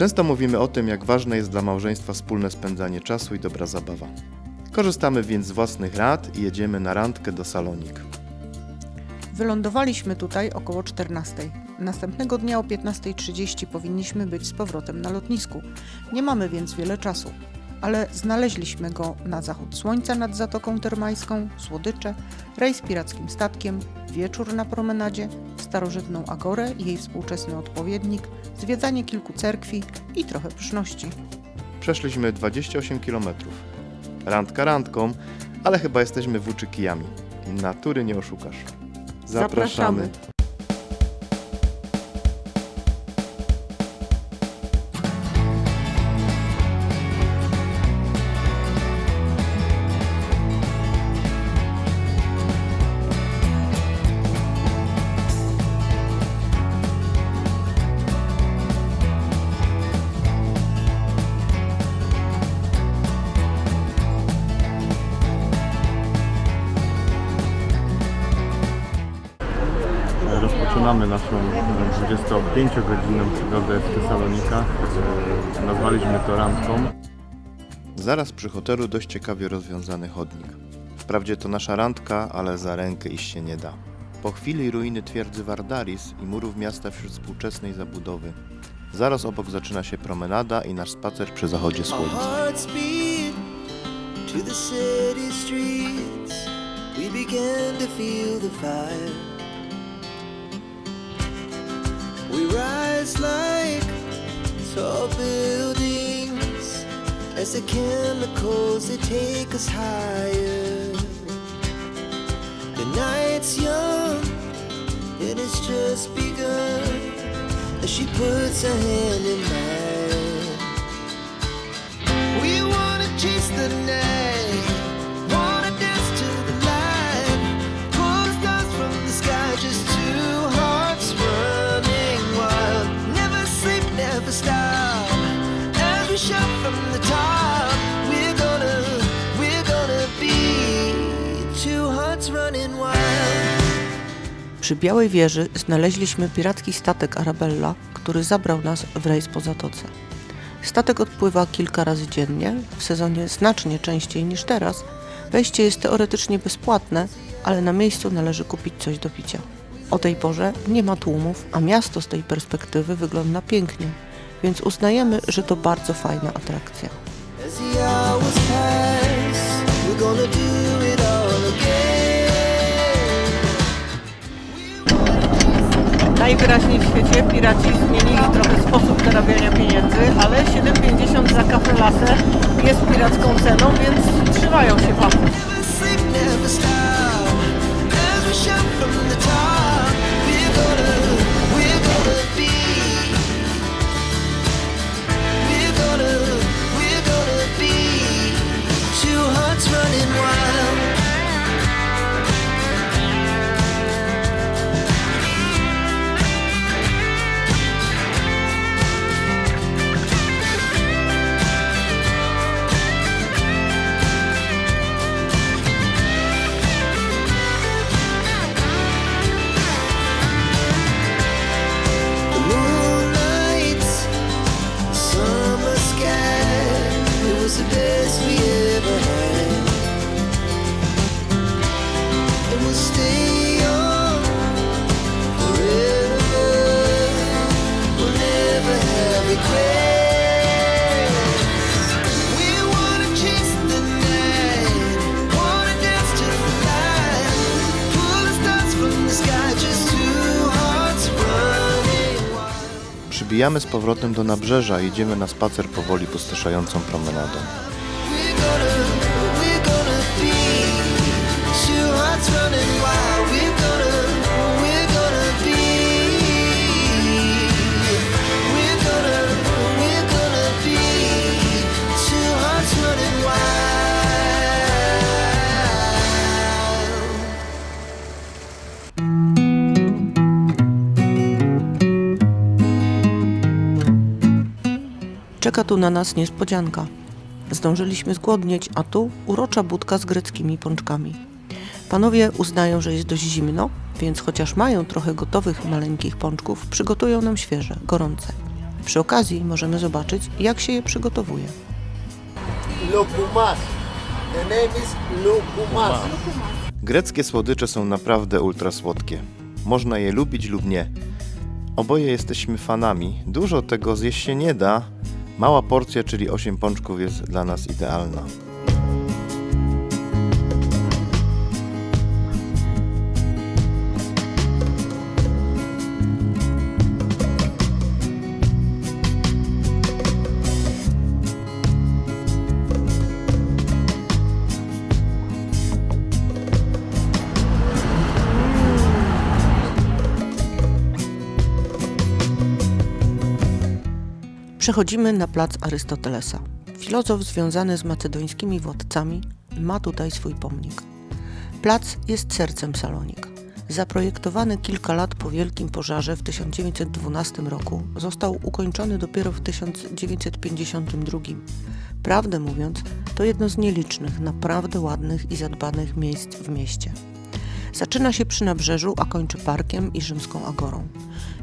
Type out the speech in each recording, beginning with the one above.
Często mówimy o tym, jak ważne jest dla małżeństwa wspólne spędzanie czasu i dobra zabawa. Korzystamy więc z własnych rad i jedziemy na randkę do Salonik. Wylądowaliśmy tutaj około 14:00. Następnego dnia o 15:30 powinniśmy być z powrotem na lotnisku. Nie mamy więc wiele czasu, ale znaleźliśmy go na zachód słońca nad Zatoką Termańską, słodycze, rejs pirackim statkiem, wieczór na promenadzie, starożytną agorę i jej współczesny odpowiednik, zwiedzanie kilku cerkwi i trochę pyszności. Przeszliśmy 28 km. Randka randką, ale chyba jesteśmy włóczykijami. Natury nie oszukasz. Zapraszamy. Rozpoczynamy naszą 25-godzinną przygodę w Tesalonikach. Nazwaliśmy to randką. Zaraz przy hotelu dość ciekawie rozwiązany chodnik. Wprawdzie to nasza randka, ale za rękę iść się nie da. Po chwili ruiny twierdzy Vardaris i murów miasta wśród współczesnej zabudowy. Zaraz obok zaczyna się promenada i nasz spacer przy zachodzie słońca. We rise like tall buildings as the chemicals they take us higher. The night's young and it's just begun as she puts her hand in mine. We wanna chase the night, wanna dance to the light, pull the stars from the sky, just two hearts running wild. Never sleep, never stop, as we shout from the top. We're gonna be two hearts running wild. Przy Białej Wieży znaleźliśmy piracki statek Arabella, który zabrał nas w rejs po zatoce. Statek odpływa kilka razy dziennie, w sezonie znacznie częściej niż teraz. Wejście jest teoretycznie bezpłatne, ale na miejscu należy kupić coś do picia. O tej porze nie ma tłumów, a miasto z tej perspektywy wygląda pięknie, więc uznajemy, że to bardzo fajna atrakcja. As the hours pass, we're gonna do it all again. Najwyraźniej w świecie piraci zmienili trochę sposób zarabiania pieniędzy, ale 7,50 za kafę latte jest piracką ceną, więc trzymają się fachu. Never sleep, never stop, as we shout from the top. We're gonna be, we're gonna be two hearts running wild. The moonlight, the summer sky, it was the best we ever had. And we'll stay young forever, we'll never have regrets. We wanna chase the night, wanna dance to the light, pull the stars from the sky, just two hearts running wild. Przybijamy z powrotem do nabrzeża i idziemy na spacer powoli pustoszającą promenadą. We're gonna be two hearts running wild. We're gonna be, we're gonna be two hearts running wild. Czeka tu na nas niespodzianka. Zdążyliśmy zgłodnieć, a tu urocza budka z greckimi pączkami. Panowie uznają, że jest dość zimno, więc chociaż mają trochę gotowych maleńkich pączków, przygotują nam świeże, gorące. Przy okazji możemy zobaczyć, jak się je przygotowuje. Lokumas. The name is lokumas. Greckie słodycze są naprawdę ultra słodkie. Można je lubić lub nie. Oboje jesteśmy fanami. Dużo tego zjeść się nie da. Mała porcja, czyli 8 pączków, jest dla nas idealna. Przechodzimy na plac Arystotelesa. Filozof związany z macedońskimi władcami ma tutaj swój pomnik. Plac jest sercem Salonik. Zaprojektowany kilka lat po wielkim pożarze w 1912 roku, został ukończony dopiero w 1952. Prawdę mówiąc, to jedno z nielicznych, naprawdę ładnych i zadbanych miejsc w mieście. Zaczyna się przy nabrzeżu, a kończy parkiem i rzymską agorą.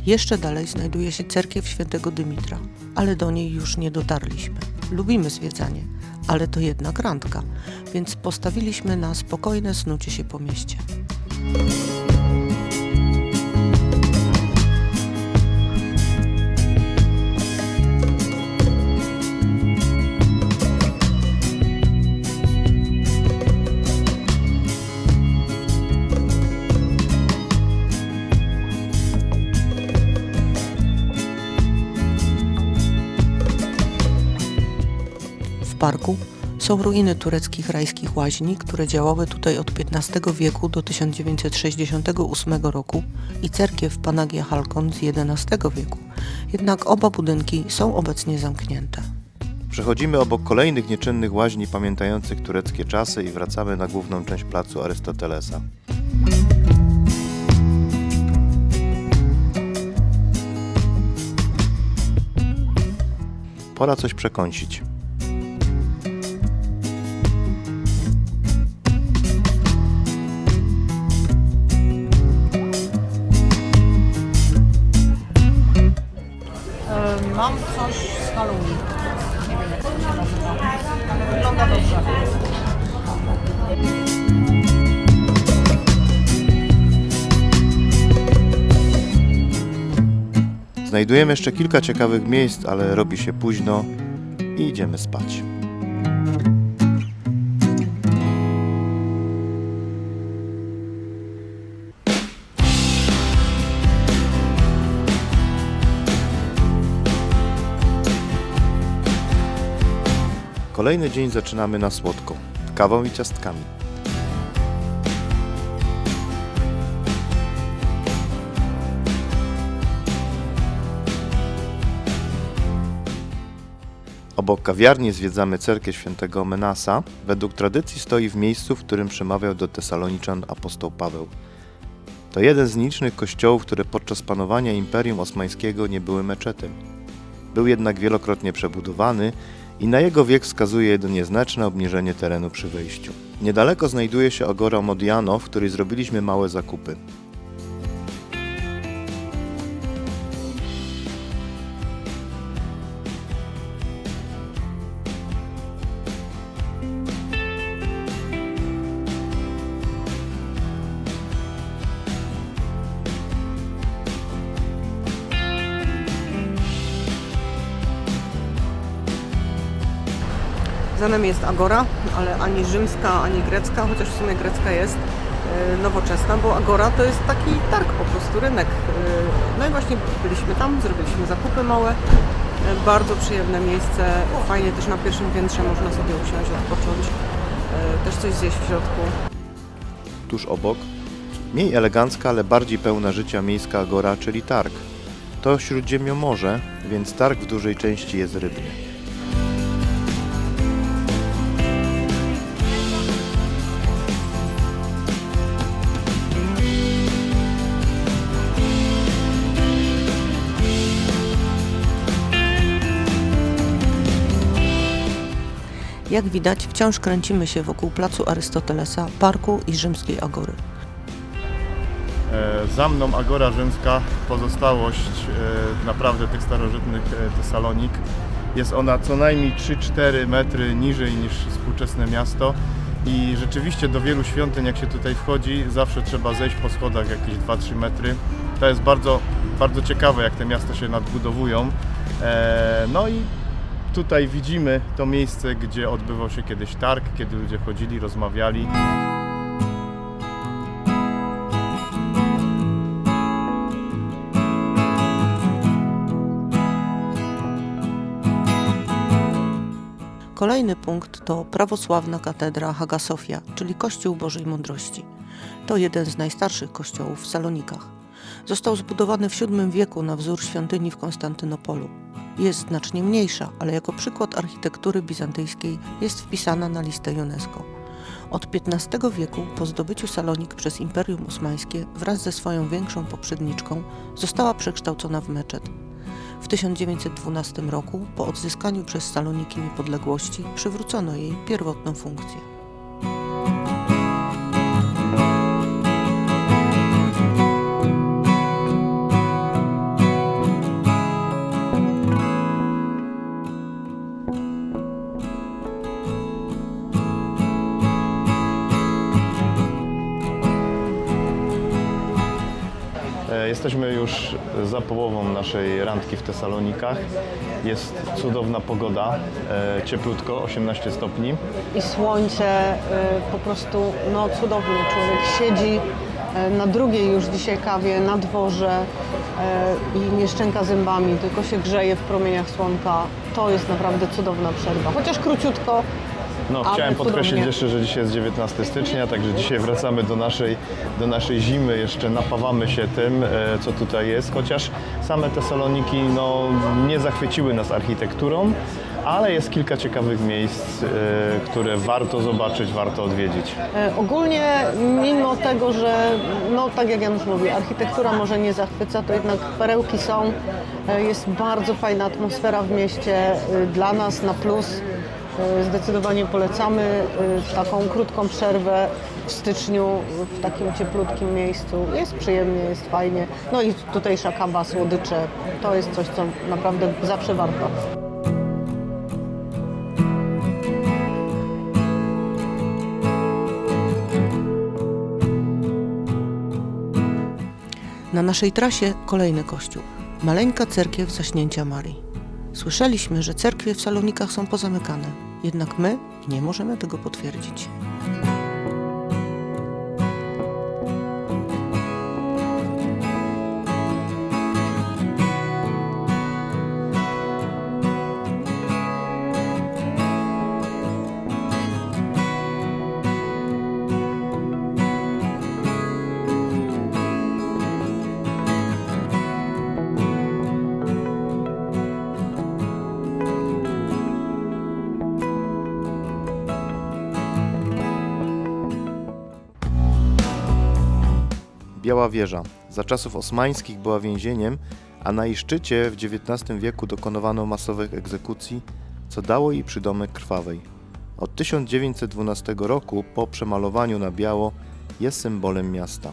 Jeszcze dalej znajduje się cerkiew świętego Dymitra, ale do niej już nie dotarliśmy. Lubimy zwiedzanie, ale to jednak randka, więc postawiliśmy na spokojne snucie się po mieście. W parku są ruiny tureckich rajskich łaźni, które działały tutaj od XV wieku do 1968 roku i cerkiew Panagia Halkon z XI wieku. Jednak oba budynki są obecnie zamknięte. Przechodzimy obok kolejnych nieczynnych łaźni pamiętających tureckie czasy i wracamy na główną część placu Arystotelesa. Pora coś przekąsić. Mam coś z halloumi. Nie wiem, jak to się nazywa. Wygląda dobrze. Znajdujemy jeszcze kilka ciekawych miejsc, ale robi się późno i idziemy spać. Kolejny dzień zaczynamy na słodko, kawą i ciastkami. Obok kawiarni zwiedzamy cerkiew świętego Menasa. Według tradycji stoi w miejscu, w którym przemawiał do Tesaloniczan apostoł Paweł. To jeden z nielicznych kościołów, które podczas panowania Imperium Osmańskiego nie były meczetem. Był jednak wielokrotnie przebudowany i na jego wiek wskazuje jedynie znaczne obniżenie terenu przy wejściu. Niedaleko znajduje się Agora Modiano, w której zrobiliśmy małe zakupy. Za nami jest Agora, ale ani rzymska, ani grecka, chociaż w sumie grecka jest nowoczesna, bo Agora to jest taki targ, po prostu rynek. No i właśnie byliśmy tam, zrobiliśmy zakupy małe, bardzo przyjemne miejsce, fajnie też na pierwszym piętrze można sobie usiąść, odpocząć, też coś zjeść w środku. Tuż obok, mniej elegancka, ale bardziej pełna życia miejska Agora, czyli targ. To Śródziemnomorze, więc targ w dużej części jest rybny. Jak widać, wciąż kręcimy się wokół placu Arystotelesa, parku i rzymskiej Agory. Za mną Agora Rzymska, pozostałość naprawdę tych starożytnych Tesalonik. Jest ona co najmniej 3-4 metry niżej niż współczesne miasto i rzeczywiście do wielu świątyń, jak się tutaj wchodzi, zawsze trzeba zejść po schodach jakieś 2-3 metry. To jest bardzo, bardzo ciekawe, jak te miasta się nadbudowują. No i tutaj widzimy to miejsce, gdzie odbywał się kiedyś targ, kiedy ludzie chodzili, rozmawiali. Kolejny punkt to prawosławna katedra Hagia Sophia, czyli Kościół Bożej Mądrości. To jeden z najstarszych kościołów w Salonikach. Został zbudowany w VII wieku na wzór świątyni w Konstantynopolu. Jest znacznie mniejsza, ale jako przykład architektury bizantyjskiej jest wpisana na listę UNESCO. Od XV wieku, po zdobyciu Salonik przez Imperium Osmańskie wraz ze swoją większą poprzedniczką, została przekształcona w meczet. W 1912 roku, po odzyskaniu przez Saloniki niepodległości, przywrócono jej pierwotną funkcję. Jesteśmy już za połową naszej randki w Tesalonikach. Jest cudowna pogoda, cieplutko, 18 stopni. I słońce, po prostu cudownie. Człowiek siedzi na drugiej już dzisiaj kawie na dworze i nie szczęka zębami, tylko się grzeje w promieniach słonka. To jest naprawdę cudowna przerwa. Chociaż króciutko, Chciałem podkreślić cudownie. jeszcze, że dzisiaj jest 19 stycznia, także dzisiaj wracamy do naszej zimy, jeszcze napawamy się tym, co tutaj jest, chociaż same Tesaloniki nie zachwyciły nas architekturą, ale jest kilka ciekawych miejsc, które warto zobaczyć, warto odwiedzić. Ogólnie, mimo tego, że tak jak Janusz mówi, architektura może nie zachwyca, to jednak perełki są. Jest bardzo fajna atmosfera w mieście, dla nas na plus. Zdecydowanie polecamy taką krótką przerwę w styczniu w takim cieplutkim miejscu. Jest przyjemnie, jest fajnie. No i tutejsza kawa, słodycze, to jest coś, co naprawdę zawsze warto. Na naszej trasie kolejny kościół. Maleńka cerkiew Zaśnięcia Marii. Słyszeliśmy, że cerkwie w Salonikach są pozamykane, jednak my nie możemy tego potwierdzić. Biała Wieża. Za czasów osmańskich była więzieniem, a na jej szczycie w XIX wieku dokonywano masowych egzekucji, co dało jej przydomek krwawej. Od 1912 roku po przemalowaniu na biało jest symbolem miasta.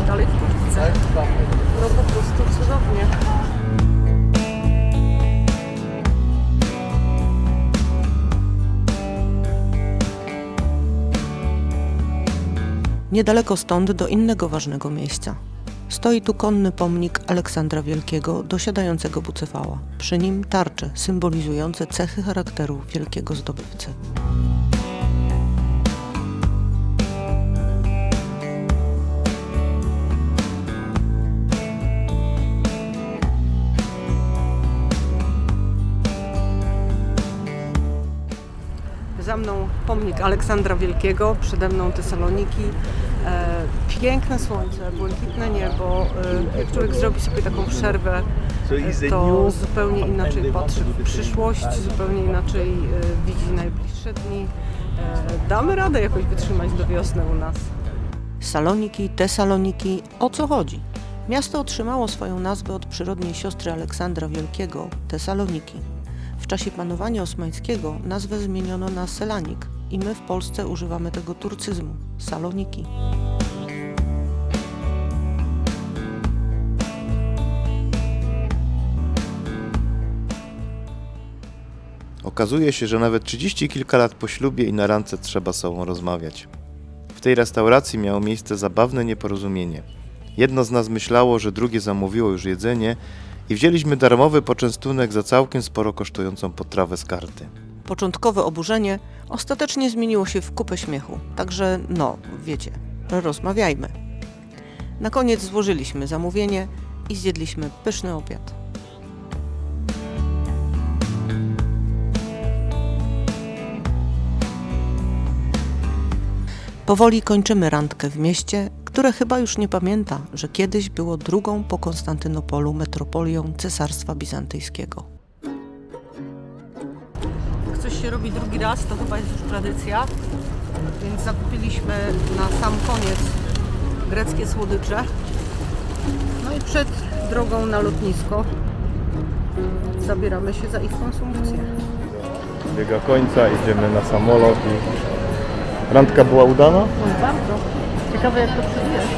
Dalej w kurtce. Po prostu cudownie. Niedaleko stąd do innego ważnego miejsca. Stoi tu konny pomnik Aleksandra Wielkiego dosiadającego Bucefała. Przy nim tarcze symbolizujące cechy charakteru wielkiego zdobywcy. Za mną pomnik Aleksandra Wielkiego, przede mną Tesaloniki. Piękne słońce, błękitne niebo. Jak człowiek zrobi sobie taką przerwę, to zupełnie inaczej patrzy w przyszłość, zupełnie inaczej widzi najbliższe dni. Damy radę jakoś wytrzymać do wiosny u nas. Saloniki, Tesaloniki, o co chodzi? Miasto otrzymało swoją nazwę od przyrodniej siostry Aleksandra Wielkiego, Tesaloniki. W czasie panowania osmańskiego nazwę zmieniono na Selanik i my w Polsce używamy tego turcyzmu – Saloniki. Okazuje się, że nawet 30 kilka lat po ślubie i na randce trzeba z sobą rozmawiać. W tej restauracji miało miejsce zabawne nieporozumienie. Jedno z nas myślało, że drugie zamówiło już jedzenie i wzięliśmy darmowy poczęstunek za całkiem sporo kosztującą potrawę z karty. Początkowe oburzenie ostatecznie zmieniło się w kupę śmiechu, także wiecie, rozmawiajmy. Na koniec złożyliśmy zamówienie i zjedliśmy pyszny obiad. Powoli kończymy randkę w mieście, które chyba już nie pamięta, że kiedyś było drugą po Konstantynopolu metropolią Cesarstwa Bizantyjskiego. Jak coś się robi drugi raz, to chyba jest już tradycja, więc zakupiliśmy na sam koniec greckie słodycze. No i przed drogą na lotnisko zabieramy się za ich konsumpcję. Biega końca, idziemy na samolot i... Randka była udana? Bardzo. Ciekawe jak to przeżyjesz.